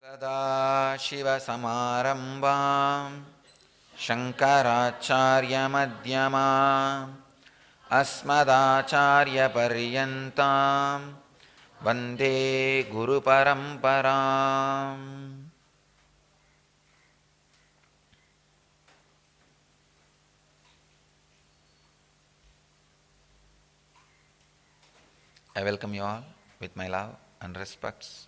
सदाशिवसमारम्भां शङ्कराचार्यमध्यमाम् अस्मदाचार्यपर्यन्तां वन्दे गुरुपरम्पराम्. I welcome you all with my love and respects.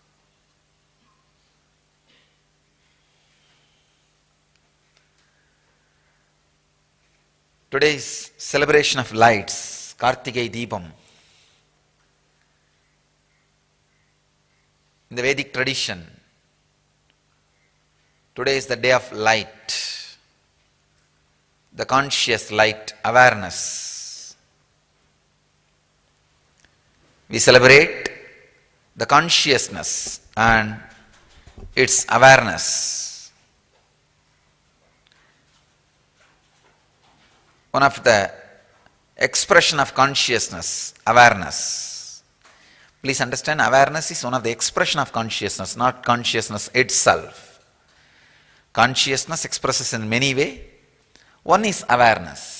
Today's celebration of lights, Kartikei Deepam. In the Vedic tradition, today is the day of light, the conscious light, awareness. We celebrate the consciousness and its awareness. One of the expression of consciousness, awareness. Please understand, awareness is one of the expression of consciousness, not consciousness itself. Consciousness expresses in many ways. One is awareness.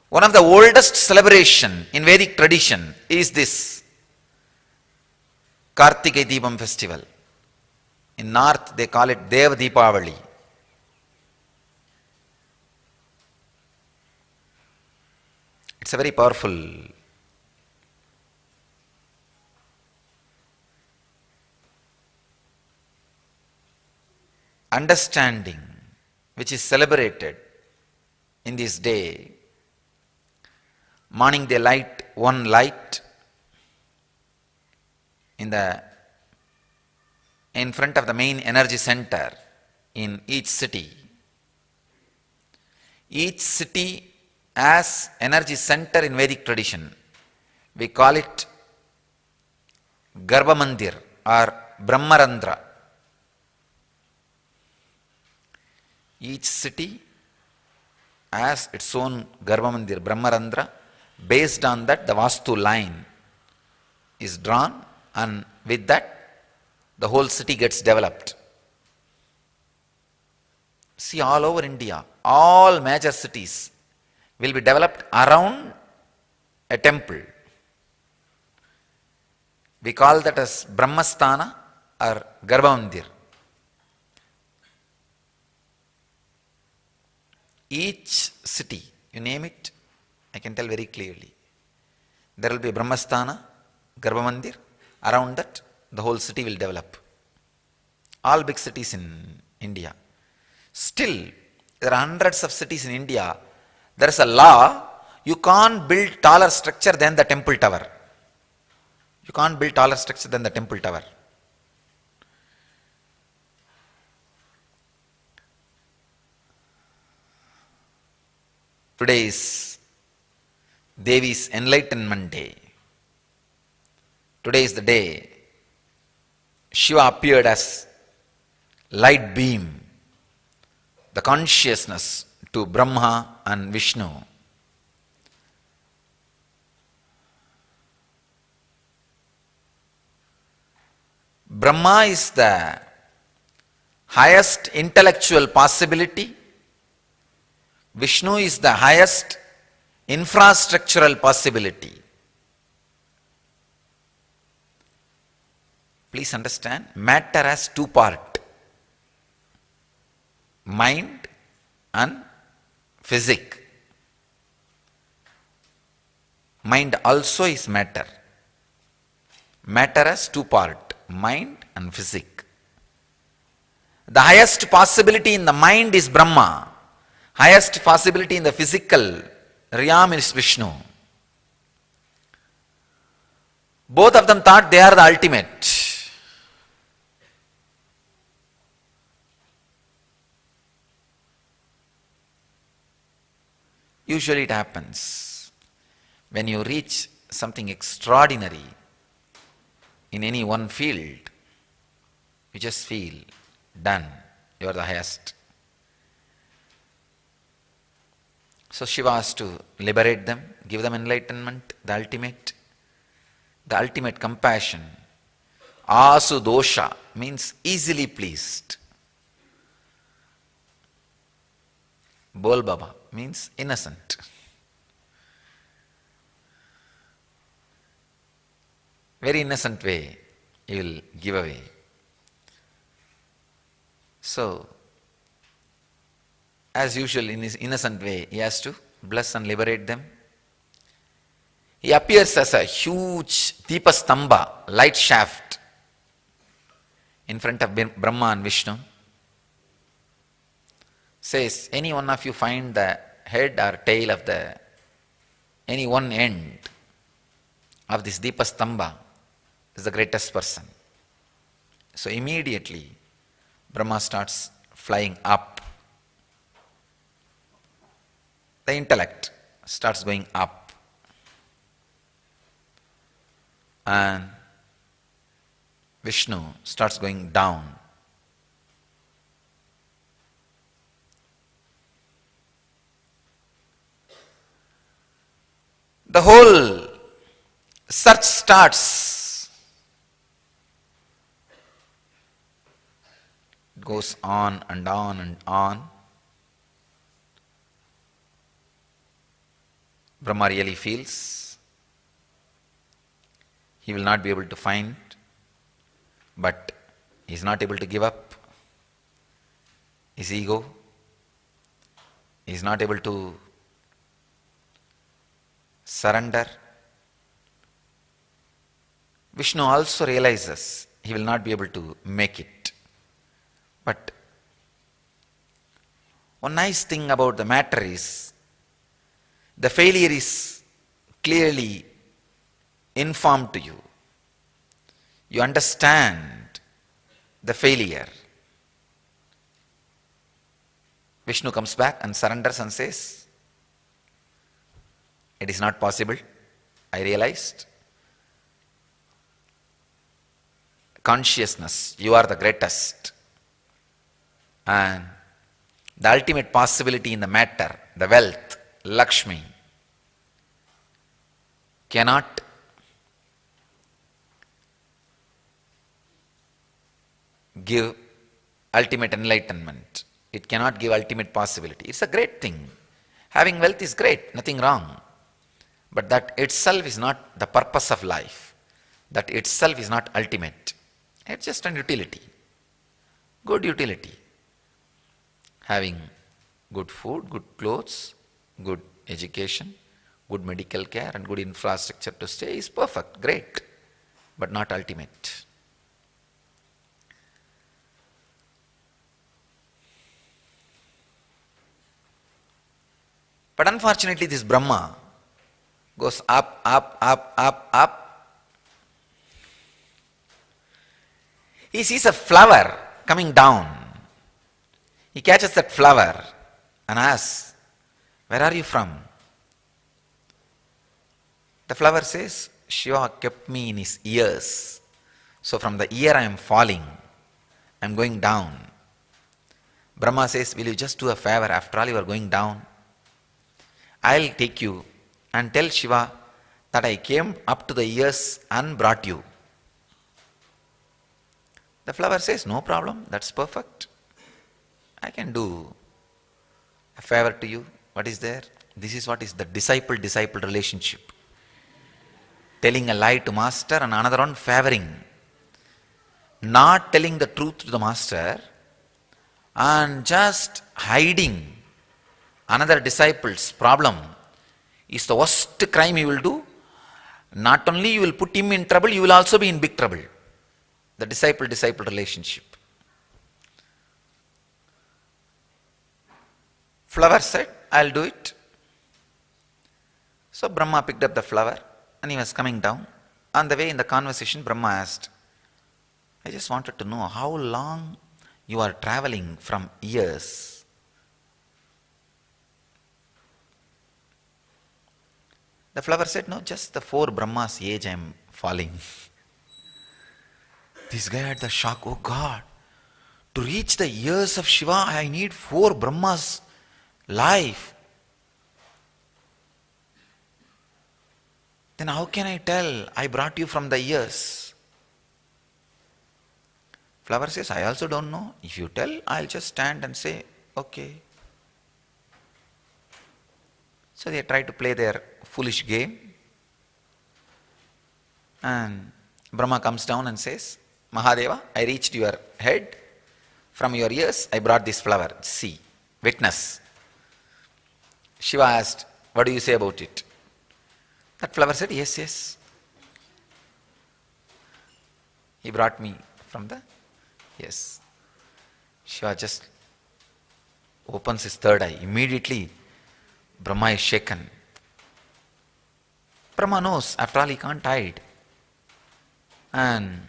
One of the oldest celebration in Vedic tradition is this Kartikei Deepam festival. In North they call it Dev Deepavali. It's a very powerful understanding which is celebrated in this day. Morning they light one light in front of the main energy center in each city. Each city has energy center in Vedic tradition. We call it Garbha Mandir or Brahmarandra. Each city has its own Garbha Mandir, Brahmarandra. Based on that, the Vastu line is drawn, and with that, the whole city gets developed. See, all over India, all major cities will be developed around a temple. We call that as Brahmasthana or Garbha Mandir. Each city, you name it, I can tell very clearly. There will be a Brahmasthana, Garbha Mandir. Around that, the whole city will develop. All big cities in India. Still, there are hundreds of cities in India. There is a law, you can't build taller structure than the temple tower. You can't build taller structure than the temple tower. Today is Devi's Enlightenment Day. Today is the day Shiva appeared as light beam, the consciousness to Brahma and Vishnu. Brahma is the highest intellectual possibility. Vishnu is the highest infrastructural possibility. Please understand, matter has two parts, mind and physics. Mind also is matter. Matter has two parts, mind and physics. The highest possibility in the mind is Brahma. Highest possibility in the physical realm is Vishnu. Both of them thought they are the ultimate. Usually it happens when you reach something extraordinary in any one field, you just feel Done. You are the highest. So Shiva has to liberate them, give them enlightenment, the ultimate compassion. Asu dosha means easily pleased. Bol Baba means innocent. Very innocent way he will give away. So, as usual, in his innocent way, he has to bless and liberate them. He appears as a huge Deepastamba, light shaft, in front of Brahma and Vishnu. Says, any one of you find the head or tail of any one end of this Deepastamba is the greatest person. So immediately, Brahma starts flying up. The intellect starts going up. And Vishnu starts going down. The whole search starts. It goes on and on and on. Brahma really feels he will not be able to find, but he is not able to give up his ego. He is not able to surrender. Vishnu also realizes he will not be able to make it. But one nice thing about the matter is, the failure is clearly informed to you. You understand the failure. Vishnu comes back and surrenders and says, it is not possible. I realized. Consciousness, you are the greatest. And the ultimate possibility in the matter, the wealth, Lakshmi, cannot give ultimate enlightenment. It cannot give ultimate possibility. It's a great thing. Having wealth is great, nothing wrong. But that itself is not the purpose of life. That itself is not ultimate. It's just an utility. Good utility. Having good food, good clothes, good education, good medical care and good infrastructure to stay is perfect, great, but not ultimate. But unfortunately this Brahma goes up, up, up, up, up. He sees a flower coming down. He catches that flower and asks, where are you from? The flower says, Shiva kept me in his ears. So from the ear I am falling. I am going down. Brahma says, will you just do a favor? After all you are going down. I'll take you and tell Shiva that I came up to the ears and brought you. The flower says, no problem, that's perfect. I can do a favor to you. What is there? This is what is the disciple-disciple relationship. Telling a lie to master and another one favoring. Not telling the truth to the master and just hiding another disciple's problem is the worst crime you will do. Not only you will put him in trouble, you will also be in big trouble. The disciple-disciple relationship. Flower said, I'll do it. So Brahma picked up the flower and he was coming down. On the way in the conversation, Brahma asked, I just wanted to know how long you are traveling from years. The flower said, no, just the 4 Brahmas age I am falling. This guy had the shock, oh God, To reach the ears of Shiva, I need 4 Brahmas' life. Then how can I tell I brought you from the ears? Flower says, I also don't know. If you tell, I'll just stand and say, okay. So they try to play their foolish game. And Brahma comes down and says, Mahadeva, I reached your head. From your ears, I brought this flower. See, witness. Shiva asked, what do you say about it? That flower said, yes, yes. He brought me from the, yes. Shiva just opens his third eye. Immediately, Brahma is shaken. Brahma knows, after all, he can't hide. And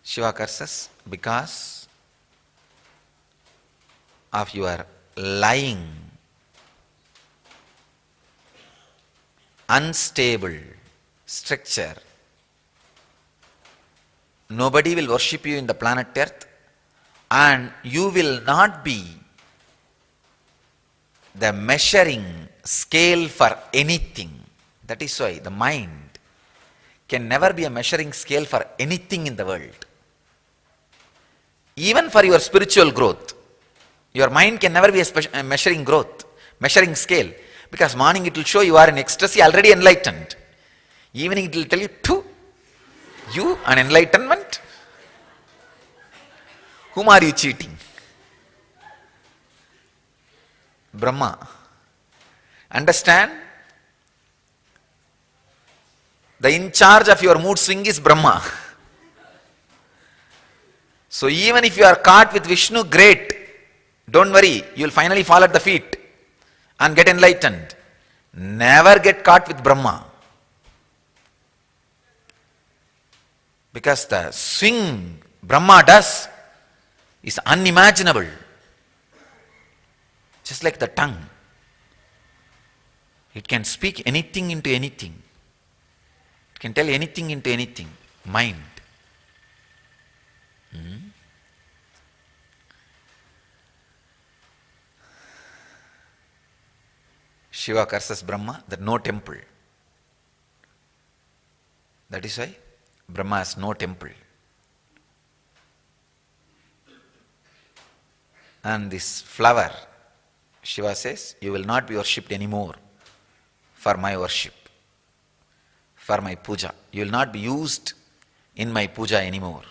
Shiva curses because of your lying, unstable structure. Nobody will worship you in the planet Earth, and you will not be the measuring scale for anything. That is why the mind can never be a measuring scale for anything in the world. Even for your spiritual growth, your mind can never be a measuring scale. Because morning it will show you are in ecstasy, already enlightened. Evening it will tell you, phew, you an enlightenment? Whom are you cheating? Brahma. Understand? The in charge of your mood swing is Brahma. So even if you are caught with Vishnu, great. Don't worry, you will finally fall at the feet and get enlightened. Never get caught with Brahma. Because the swing Brahma does is unimaginable. Just like the tongue. It can speak anything into anything. It can tell anything into anything. Mind. Shiva curses Brahma that no temple. That is why Brahma has no temple. And this flower, Shiva says, you will not be worshipped anymore for my worship, for my puja. You will not be used in my puja anymore.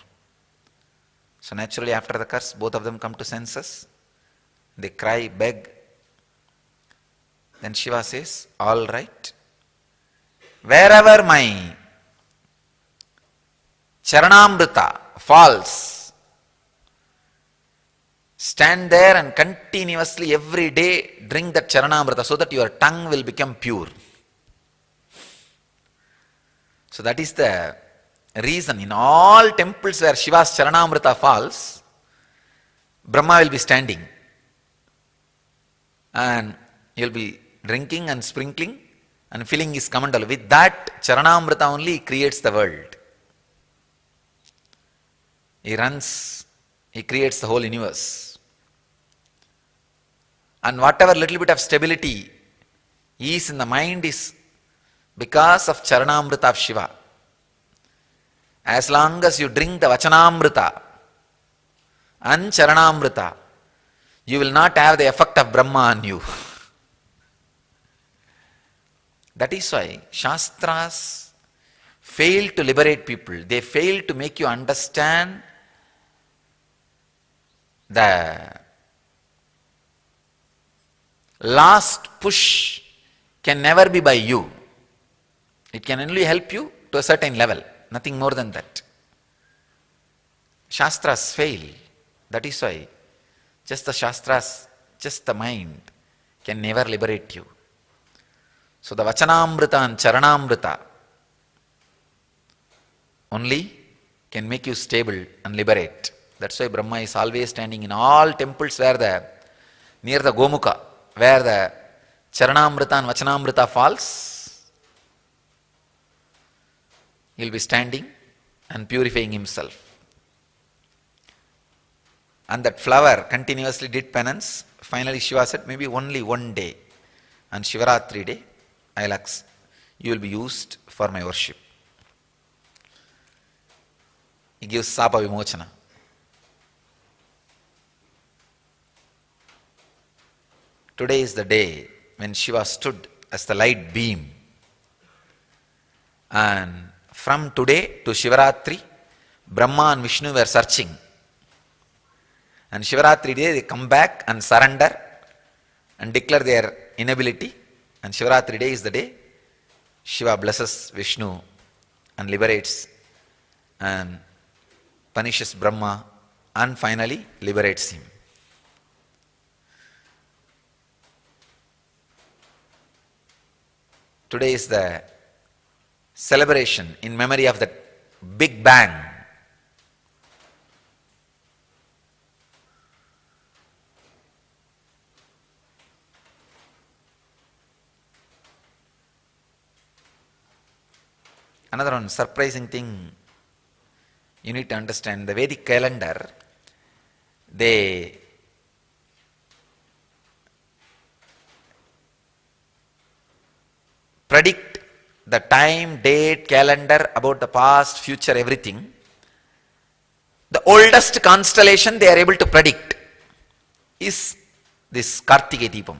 So naturally after the curse, both of them come to senses. They cry, beg. Then Shiva says, all right. Wherever my Charanamrita falls, stand there and continuously every day drink that Charanamrita so that your tongue will become pure. So that is the reason in all temples where Shiva's Charanamrita falls, Brahma will be standing. And he will be drinking and sprinkling and filling his kamandala. With that Charanamrita only he creates the world. He runs, he creates the whole universe. And whatever little bit of stability is in the mind is because of Charanamrita of Shiva. As long as you drink the Vachanamrita and Charanamrita, you will not have the effect of Brahma on you. That is why Shastras fail to liberate people. They fail to make you understand the last push can never be by you. It can only help you to a certain level, nothing more than that. Shastras fail. That is why just the Shastras, just the mind can never liberate you. So the Vachanamrita and Charanamrita only can make you stable and liberate. That's why Brahma is always standing in all temples where near the Gomukha, where the Charanamrita and Vachanamrita falls. He will be standing and purifying himself. And that flower continuously did penance. Finally Shiva said, maybe only one day, on Shivaratri day, you will be used for my worship. He gives Sapa Vimochana. Today is the day when Shiva stood as the light beam. And from today to Shivaratri, Brahma and Vishnu were searching. And Shivaratri day they come back and surrender and declare their inability. And Shivaratri day is the day Shiva blesses Vishnu and liberates and punishes Brahma and finally liberates him. Today is the celebration in memory of the Big Bang. Another one surprising thing you need to understand, the Vedic calendar, they predict the time, date, calendar about the past, future, everything. The oldest constellation they are able to predict is this Kartikeya Deepam.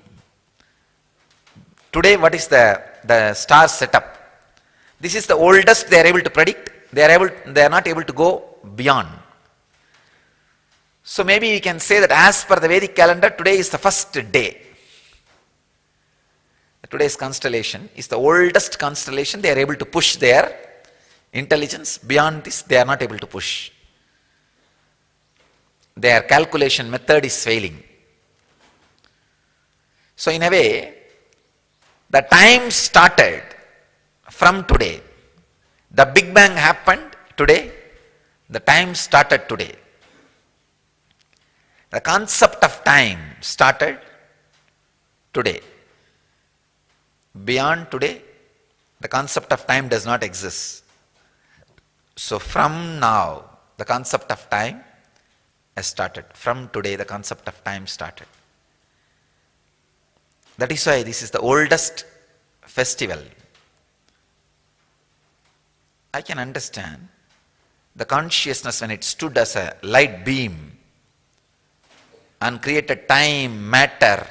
Today what is the star setup? This is the oldest they are able to predict. They are not able to go beyond. So maybe we can say that as per the Vedic calendar, today is the first day. Today's constellation is the oldest constellation. They are able to push their intelligence. Beyond this, they are not able to push. Their calculation method is failing. So in a way, the time started from today. The Big Bang happened today. The time started today. The concept of time started today. Beyond today, the concept of time does not exist. So from now, the concept of time has started. From today, the concept of time started. That is why this is the oldest festival. I can understand the consciousness when it stood as a light beam and created time, matter,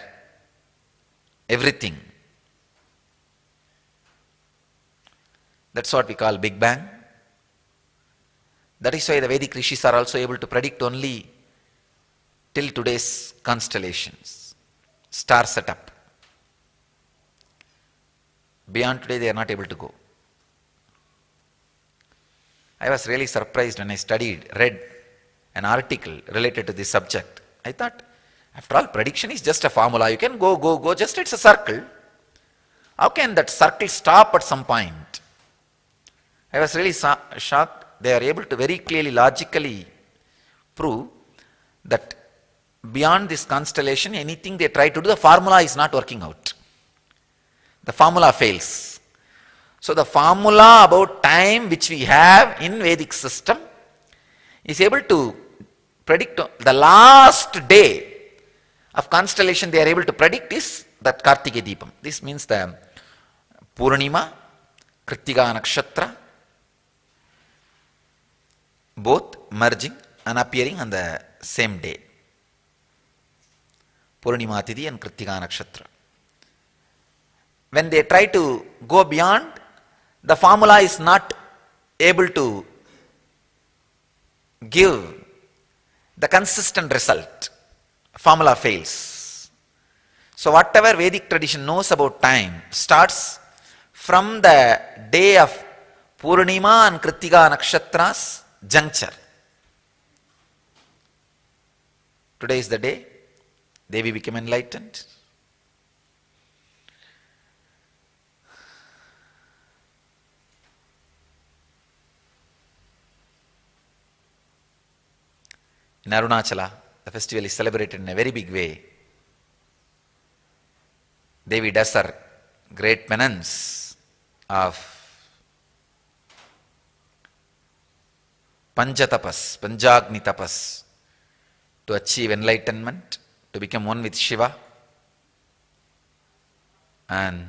everything. That's what we call Big Bang. That is why the Vedic rishis are also able to predict only till today's constellations, star setup. Beyond today, they are not able to go. I was really surprised when I read an article related to this subject. I thought, after all, prediction is just a formula. You can go, just it's a circle. How can that circle stop at some point? I was really shocked. They are able to very clearly, logically prove that beyond this constellation, anything they try to do, the formula is not working out. The formula fails. So the formula about time which we have in Vedic system is able to predict the last day of constellation they are able to predict is that Kartikeya Deepam. This means the Purnima, Kritika Nakshatra, both merging and appearing on the same day. Purnima Tithi and Kritika Nakshatra. When they try to go beyond, the formula is not able to give the consistent result. Formula fails. So whatever Vedic tradition knows about time starts from the day of Purnima and Kritika Nakshatra's juncture. Today is the day Devi became enlightened. In Arunachala, the festival is celebrated in a very big way. Devi does her great penance of Panchatapas, Panjagni tapas, to achieve enlightenment, to become one with Shiva. And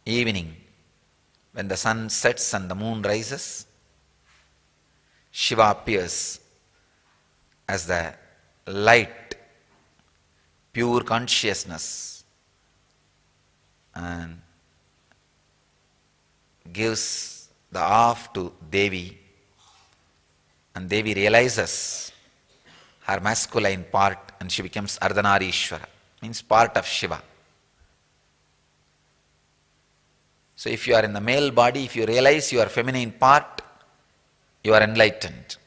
evening, when the sun sets and the moon rises, Shiva appears as the light, pure consciousness, and gives the off to Devi, and Devi realizes her masculine part and she becomes Ardhanarishwara, means part of Shiva. So if you are in the male body, if you realize your feminine part, you are enlightened.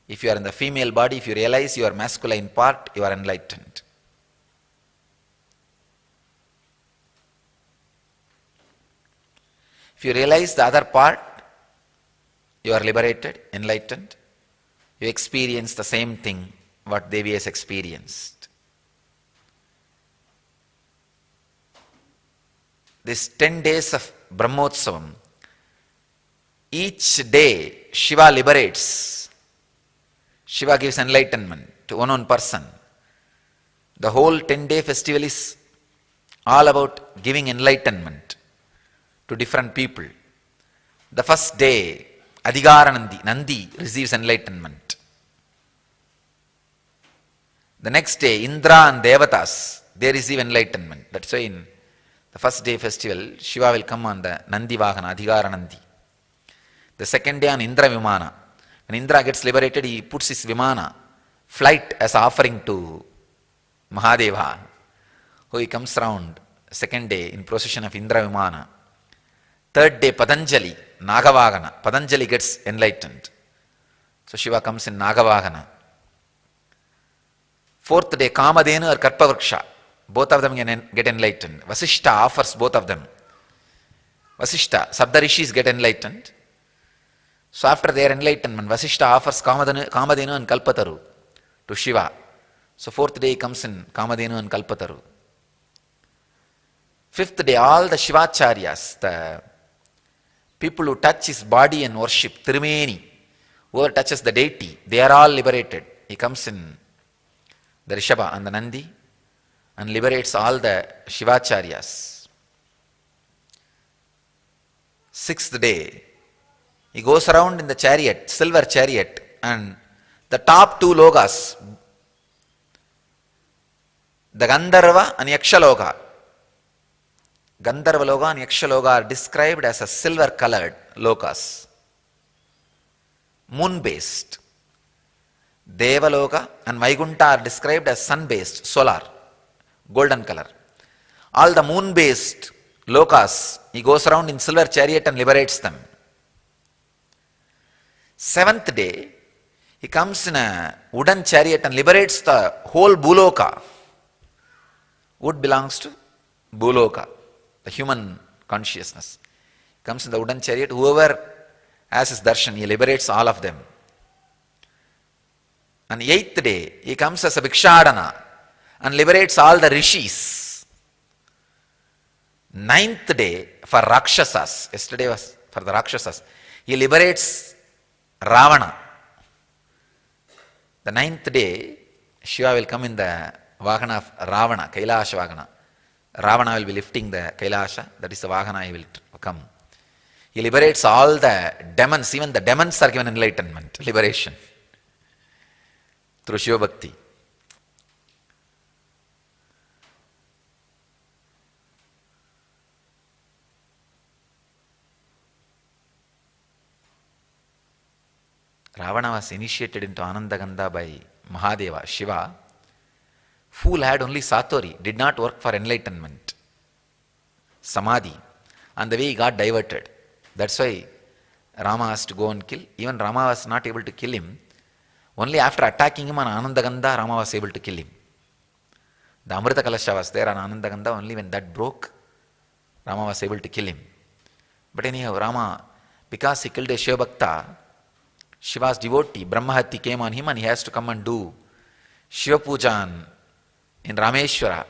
If you are in the female body, if you realize your masculine part, you are enlightened. If you realize the other part, you are liberated, enlightened. You experience the same thing what Devi has experienced. This 10 days of Brahmotsavam, each day Shiva liberates. Shiva gives enlightenment to one person. The whole 10-day festival is all about giving enlightenment to different people. The first day, Adhikaranandi, Nandi receives enlightenment. The next day, Indra and Devatas, they receive enlightenment. That's why in the first day festival, Shiva will come on the Nandi Vahana, Adhikaranandi. The second day on Indra Vimana. When Indra gets liberated, he puts his Vimana, flight as offering to Mahadeva, who he comes round second day in procession of Indra Vimana. Third day, Patanjali, Nagavagana. Patanjali gets enlightened. So Shiva comes in Nagavagana. Fourth day, Kamadhenu or Karpavraksha. Both of them get enlightened. Vasishta offers both of them. Vasishta, Sabdarishis get enlightened. So after their enlightenment, Vasishta offers Kamadhenu and Kalpataru to Shiva. So fourth day comes in Kamadhenu and Kalpataru. Fifth day, all the Shivacharyas, the people who touch his body and worship, Tirumeni, whoever touches the deity, they are all liberated. He comes in the Rishabha and the Nandi and liberates all the Shivacharyas. Sixth day, he goes around in the chariot, silver chariot, and the top two lokas, the Gandharva and Yakshaloka. Gandharva Loka and Yakshaloka are described as a silver colored lokas, moon based. Devaloka and Vaikunta are described as sun based, solar, golden color. All the moon based lokas, he goes around in silver chariot and liberates them. Seventh day, he comes in a wooden chariot and liberates the whole Bhuloka. Wood belongs to Bhuloka, the human consciousness. He comes in the wooden chariot, whoever has his darshan, he liberates all of them. On the eighth day, he comes as a Bhikshadana and liberates all the rishis. Ninth day, for Rakshasas, yesterday was for the Rakshasas, he liberates Ravana. The ninth day, Shiva will come in the Vahana of Ravana, Kailasha Vahana. Ravana will be lifting the Kailasha, that is the Vahana he will come. He liberates all the demons, even the demons are given enlightenment, liberation through Shiva Bhakti. Ravana was initiated into Anandagandha by Mahadeva, Shiva. Fool had only Satori, did not work for enlightenment, Samadhi. And the way he got diverted. That's why Rama has to go and kill. Even Rama was not able to kill him. Only after attacking him on Anandagandha, Rama was able to kill him. The Amrita Kalasha was there on Anandagandha, only when that broke, Rama was able to kill him. But anyhow, Rama, because he killed a Shiva Bhakta, Shiva's devotee, Brahmahati, came on him and he has to come and do Shiva Puja in Rameshwara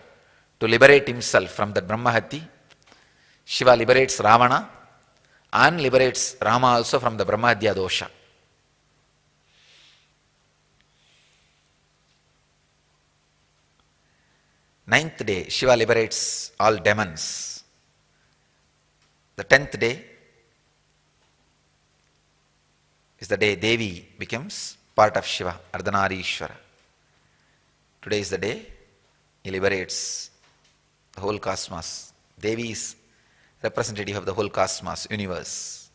to liberate himself from that Brahmahati. Shiva liberates Ravana and liberates Rama also from the Brahmadhya dosha. Ninth day, Shiva liberates all demons. The 10th day is the day Devi becomes part of Shiva, Ardhanarishwara. Today is the day he liberates the whole cosmos. Devi is representative of the whole cosmos, universe.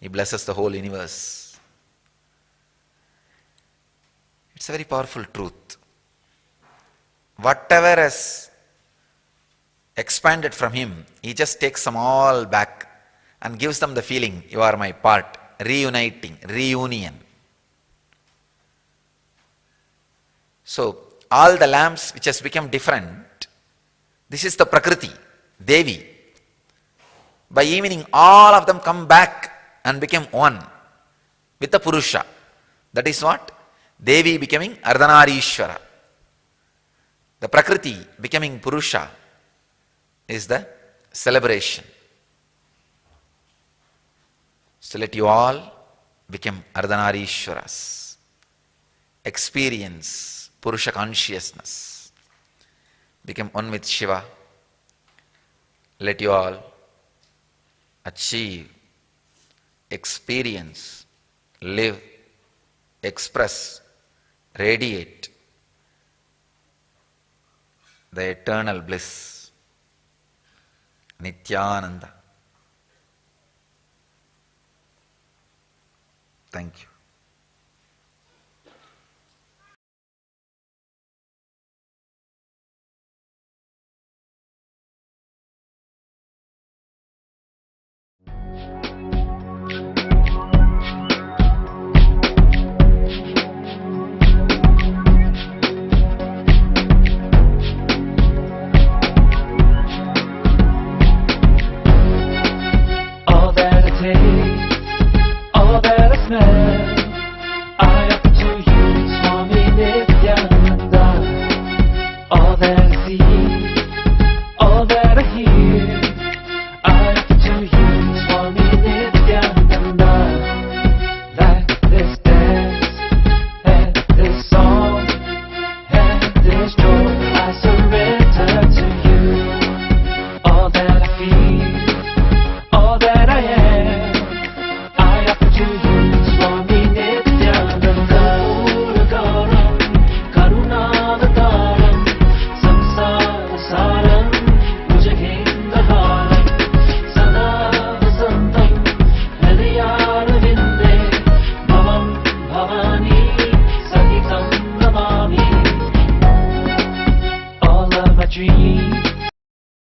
He blesses the whole universe. It's a very powerful truth. Whatever has expanded from him, he just takes them all back and gives them the feeling, you are my part, reuniting, reunion. So, all the lamps which has become different, this is the Prakriti, Devi. By evening, all of them come back and become one with the Purusha. That is what? Devi becoming Ardhanarishwara. The Prakriti becoming Purusha is the celebration. So let you all become Ardhanarishwaras. Experience Purusha consciousness. Become one with Shiva. Let you all achieve, experience, live, express, radiate the eternal bliss, Nityananda. Thank you.